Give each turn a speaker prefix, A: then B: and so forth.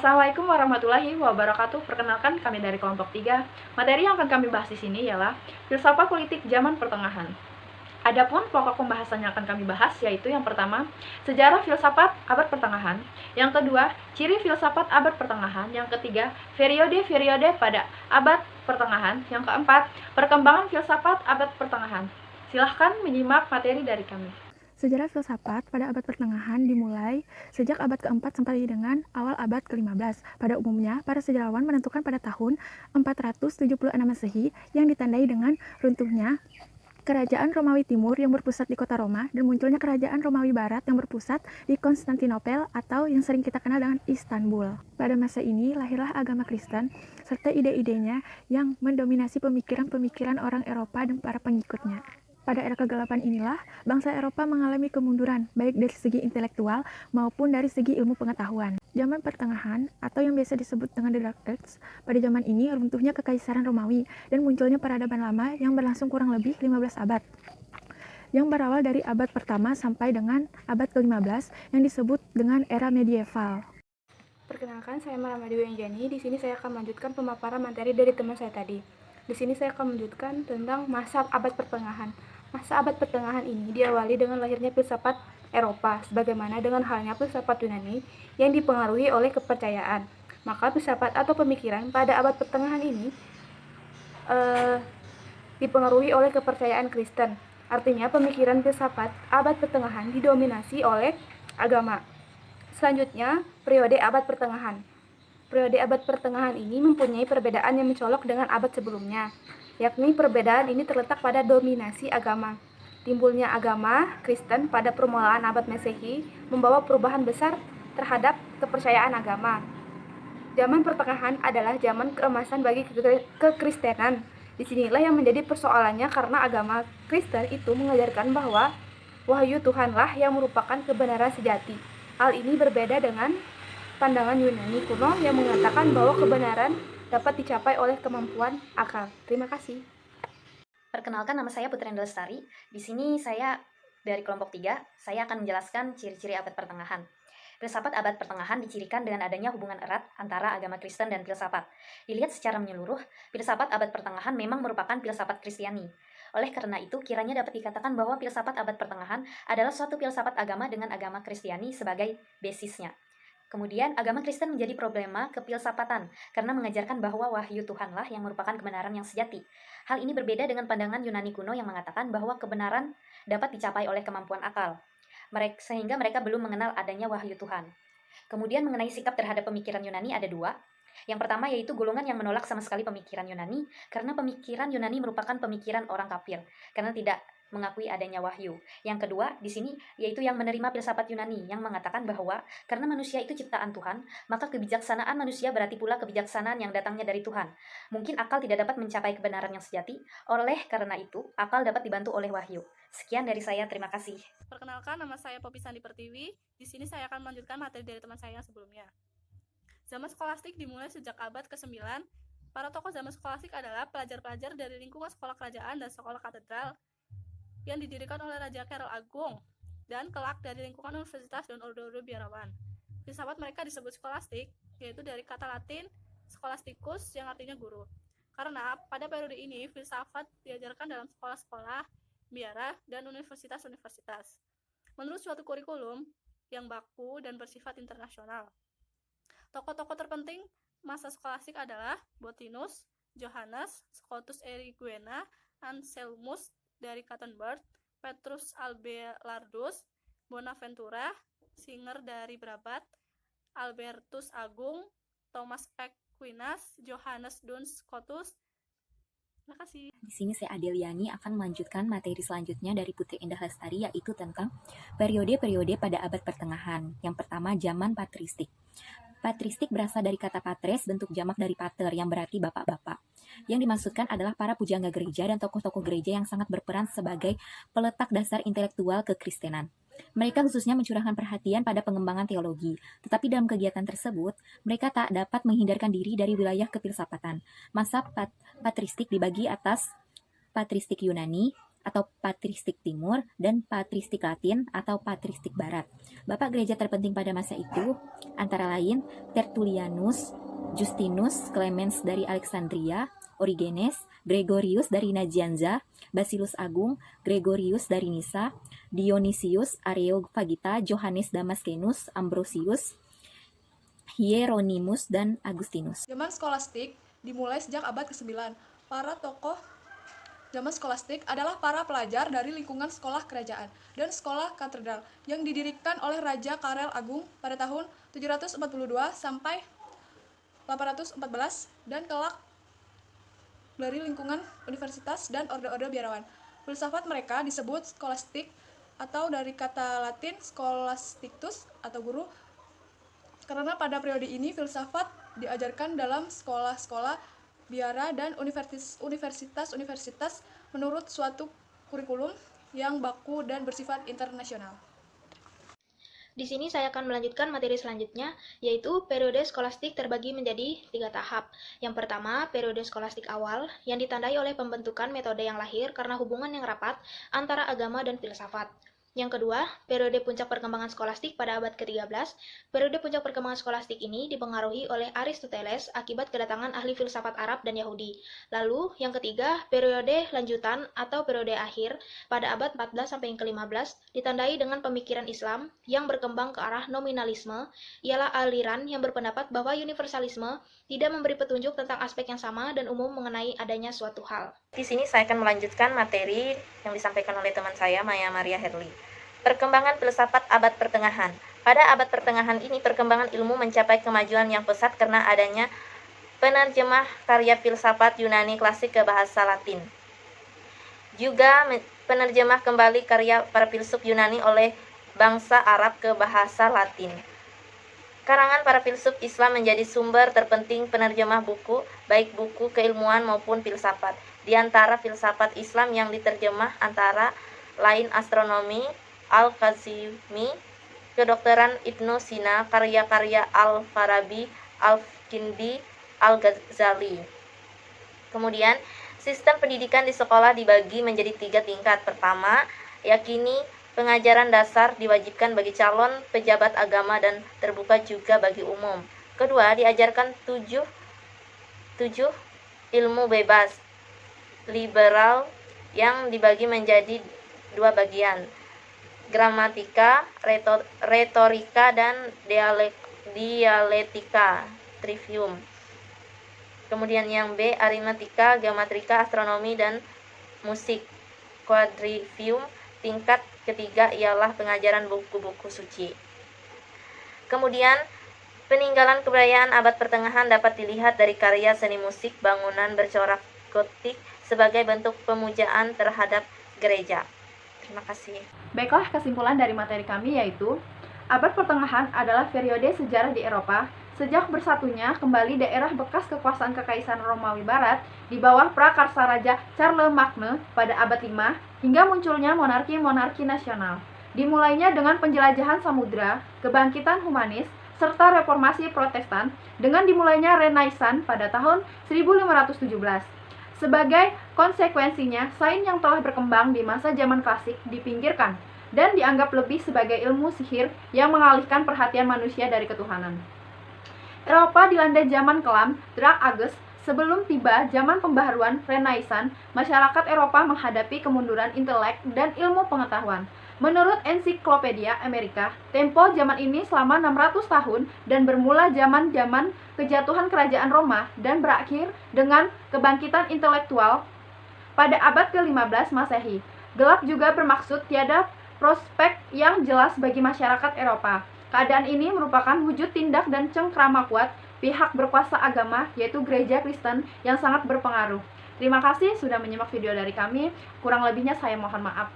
A: Assalamualaikum warahmatullahi wabarakatuh. Perkenalkan, kami dari kelompok 3. Materi yang akan kami bahas di sini ialah filsafat politik zaman pertengahan. Adapun pokok pembahasan yang akan kami bahas yaitu yang pertama, sejarah filsafat abad pertengahan, yang kedua, ciri filsafat abad pertengahan, yang ketiga, periode-periode pada abad pertengahan, yang keempat, perkembangan filsafat abad pertengahan. Silahkan menyimak materi dari kami.
B: Sejarah filsafat pada abad pertengahan dimulai sejak abad ke-4 sampai dengan awal abad ke-15. Pada umumnya, para sejarawan menentukan pada tahun 476 Masehi yang ditandai dengan runtuhnya Kerajaan Romawi Timur yang berpusat di kota Roma dan munculnya Kerajaan Romawi Barat yang berpusat di Konstantinopel atau yang sering kita kenal dengan Istanbul. Pada masa ini lahirlah agama Kristen serta ide-idenya yang mendominasi pemikiran-pemikiran orang Eropa dan para pengikutnya. Pada era kegelapan inilah, bangsa Eropa mengalami kemunduran, baik dari segi intelektual maupun dari segi ilmu pengetahuan. Zaman pertengahan, atau yang biasa disebut dengan The Dark Ages, pada zaman ini runtuhnya Kekaisaran Romawi dan munculnya peradaban lama yang berlangsung kurang lebih 15 abad. Yang berawal dari abad pertama sampai dengan abad ke-15 yang disebut dengan era medieval.
C: Perkenalkan, saya Maramadi Wenjani. Di sini saya akan melanjutkan pemaparan materi dari teman saya tadi. Di sini saya akan melanjutkan tentang masa abad pertengahan. Masa abad pertengahan ini diawali dengan lahirnya filsafat Eropa, sebagaimana dengan halnya filsafat Yunani yang dipengaruhi oleh kepercayaan. Maka filsafat atau pemikiran pada abad pertengahan ini dipengaruhi oleh kepercayaan Kristen. Artinya pemikiran filsafat abad pertengahan didominasi oleh agama. Selanjutnya, periode abad pertengahan. Periode abad pertengahan ini mempunyai perbedaan yang mencolok dengan abad sebelumnya, yakni perbedaan ini terletak pada dominasi agama. Timbulnya agama Kristen pada permulaan abad Masehi membawa perubahan besar terhadap kepercayaan agama. Zaman pertengahan adalah zaman keemasan bagi kekristenan. Disinilah yang menjadi persoalannya karena agama Kristen itu mengajarkan bahwa wahyu Tuhanlah yang merupakan kebenaran sejati. Hal ini berbeda dengan pandangan Yunani kuno yang mengatakan bahwa kebenaran dapat dicapai oleh kemampuan akal. Terima kasih.
D: Perkenalkan, nama saya Putri Lestari. Di sini saya dari kelompok 3, saya akan menjelaskan ciri-ciri abad pertengahan. Filsafat abad pertengahan dicirikan dengan adanya hubungan erat antara agama Kristen dan filsafat. Dilihat secara menyeluruh, filsafat abad pertengahan memang merupakan filsafat Kristiani. Oleh karena itu, kiranya dapat dikatakan bahwa filsafat abad pertengahan adalah suatu filsafat agama dengan agama Kristiani sebagai basisnya. Kemudian, agama Kristen menjadi problema kefilsafatan karena mengajarkan bahwa wahyu Tuhanlah yang merupakan kebenaran yang sejati. Hal ini berbeda dengan pandangan Yunani kuno yang mengatakan bahwa kebenaran dapat dicapai oleh kemampuan akal, sehingga mereka belum mengenal adanya wahyu Tuhan. Kemudian mengenai sikap terhadap pemikiran Yunani ada dua. Yang pertama yaitu golongan yang menolak sama sekali pemikiran Yunani, karena pemikiran Yunani merupakan pemikiran orang kafir, karena tidak mengakui adanya wahyu. Yang kedua, di sini yaitu yang menerima filsafat Yunani yang mengatakan bahwa karena manusia itu ciptaan Tuhan, maka kebijaksanaan manusia berarti pula kebijaksanaan yang datangnya dari Tuhan. Mungkin akal tidak dapat mencapai kebenaran yang sejati, oleh karena itu akal dapat dibantu oleh wahyu. Sekian dari saya, terima kasih.
E: Perkenalkan, nama saya Poppy Sandi Pertiwi. Di sini saya akan melanjutkan materi dari teman saya yang sebelumnya. Zaman skolastik dimulai sejak abad ke-9. Para tokoh zaman skolastik adalah pelajar-pelajar dari lingkungan sekolah kerajaan dan sekolah katedral yang didirikan oleh Raja Karol Agung, dan kelak dari lingkungan universitas dan ordo-ordo biarawan. Filsafat mereka disebut skolastik, yaitu dari kata Latin scholasticus yang artinya guru. Karena pada periode ini filsafat diajarkan dalam sekolah-sekolah, biara, dan universitas-universitas. Menurut suatu kurikulum yang baku dan bersifat internasional. Tokoh-tokoh terpenting masa skolastik adalah Botinus, Johannes, Scotus Eriguena, Anselmus dari Cattenburg, Petrus Abelardus, Bonaventura, Singer dari Brabant, Albertus Agung, Thomas Aquinas, Johannes Duns Scotus. Terima kasih.
F: Di sini saya Adeliani akan melanjutkan materi selanjutnya dari Putri Indah Lestari, yaitu tentang periode-periode pada abad pertengahan. Yang pertama, zaman patristik. Patristik berasal dari kata patres, bentuk jamak dari pater, yang berarti bapak-bapak. Yang dimaksudkan adalah para pujangga gereja dan tokoh-tokoh gereja yang sangat berperan sebagai peletak dasar intelektual kekristenan. Mereka khususnya mencurahkan perhatian pada pengembangan teologi, tetapi dalam kegiatan tersebut, mereka tak dapat menghindarkan diri dari wilayah kefilsafatan. Masa patristik dibagi atas patristik Yunani, atau patristik timur dan patristik latin atau patristik barat. Bapak gereja terpenting pada masa itu antara lain Tertullianus, Justinus, Clemens dari Alexandria, Origenes, Gregorius dari Nazianza, Basilus Agung, Gregorius dari Nisa, Dionysius, Areopagita, Johannes Damascenus, Ambrosius, Hieronymus, dan Agustinus.
G: Zaman skolastik dimulai sejak abad ke-9. Para tokoh zaman skolastik adalah para pelajar dari lingkungan sekolah kerajaan dan sekolah katedral yang didirikan oleh Raja Karel Agung pada tahun 742 sampai 814 dan kelak dari lingkungan universitas dan orde-orde biarawan. Filsafat mereka disebut skolastik atau dari kata Latin scholasticus atau guru, karena pada periode ini filsafat diajarkan dalam sekolah-sekolah biara dan universitas-universitas menurut suatu kurikulum yang baku dan bersifat internasional.
H: Di sini saya akan melanjutkan materi selanjutnya, yaitu periode skolastik terbagi menjadi 3 tahap. Yang pertama, periode skolastik awal, yang ditandai oleh pembentukan metode yang lahir karena hubungan yang rapat antara agama dan filsafat. Yang kedua, periode puncak perkembangan skolastik pada abad ke-13. Periode puncak perkembangan skolastik ini dipengaruhi oleh Aristoteles akibat kedatangan ahli filsafat Arab dan Yahudi. Lalu, yang ketiga, periode lanjutan atau periode akhir pada abad 14 sampai yang ke-15 ditandai dengan pemikiran Islam yang berkembang ke arah nominalisme, ialah aliran yang berpendapat bahwa universalisme tidak memberi petunjuk tentang aspek yang sama dan umum mengenai adanya suatu hal.
D: Di sini saya akan melanjutkan materi yang disampaikan oleh teman saya, Maya Maria Herli. Perkembangan filsafat abad pertengahan. Pada abad pertengahan ini, perkembangan ilmu mencapai kemajuan yang pesat karena adanya penerjemah karya filsafat Yunani klasik ke bahasa Latin. Juga penerjemah kembali karya para filsuf Yunani oleh bangsa Arab ke bahasa Latin. Karangan para filsuf Islam menjadi sumber terpenting penerjemah buku, baik buku keilmuan maupun filsafat. Di antara filsafat Islam yang diterjemah antara lain astronomi, Al-Kazimi, kedokteran Ibnu Sina, karya-karya Al-Farabi, Al-Kindi, Al-Ghazali. Kemudian, sistem pendidikan di sekolah dibagi menjadi 3 tingkat. Pertama, yakini pengajaran dasar diwajibkan bagi calon pejabat agama dan terbuka juga bagi umum. Kedua, diajarkan 7 ilmu bebas, liberal, yang dibagi menjadi 2 bagian. Gramatika, retorika, dan dialektika, trivium. Kemudian yang B, aritmatika, geometrika, astronomi, dan musik, quadrivium. Tingkat ketiga ialah pengajaran buku-buku suci. Kemudian, peninggalan kebudayaan abad pertengahan dapat dilihat dari karya seni musik bangunan bercorak gotik sebagai bentuk pemujaan terhadap gereja. Terima kasih.
A: Baiklah, kesimpulan dari materi kami yaitu abad pertengahan adalah periode sejarah di Eropa sejak bersatunya kembali daerah bekas kekuasaan Kekaisaran Romawi Barat di bawah prakarsa Raja Charlemagne pada abad 5 hingga munculnya monarki-monarki nasional. Dimulainya dengan penjelajahan samudra, kebangkitan humanis, serta reformasi Protestan dengan dimulainya Renaissance pada tahun 1517. Sebagai konsekuensinya, sains yang telah berkembang di masa zaman klasik dipinggirkan dan dianggap lebih sebagai ilmu sihir yang mengalihkan perhatian manusia dari ketuhanan. Eropa dilanda zaman kelam, Dark Ages. Sebelum tiba zaman pembaharuan Renaissance, masyarakat Eropa menghadapi kemunduran intelek dan ilmu pengetahuan. Menurut Ensiklopedia Amerika, tempo zaman ini selama 600 tahun dan bermula zaman-zaman kejatuhan kerajaan Roma dan berakhir dengan kebangkitan intelektual pada abad ke-15 Masehi. Gelap juga bermaksud tiada prospek yang jelas bagi masyarakat Eropa. Keadaan ini merupakan wujud tindak dan cengkrama kuat pihak berkuasa agama, yaitu gereja Kristen yang sangat berpengaruh. Terima kasih sudah menyimak video dari kami. Kurang lebihnya saya mohon maaf.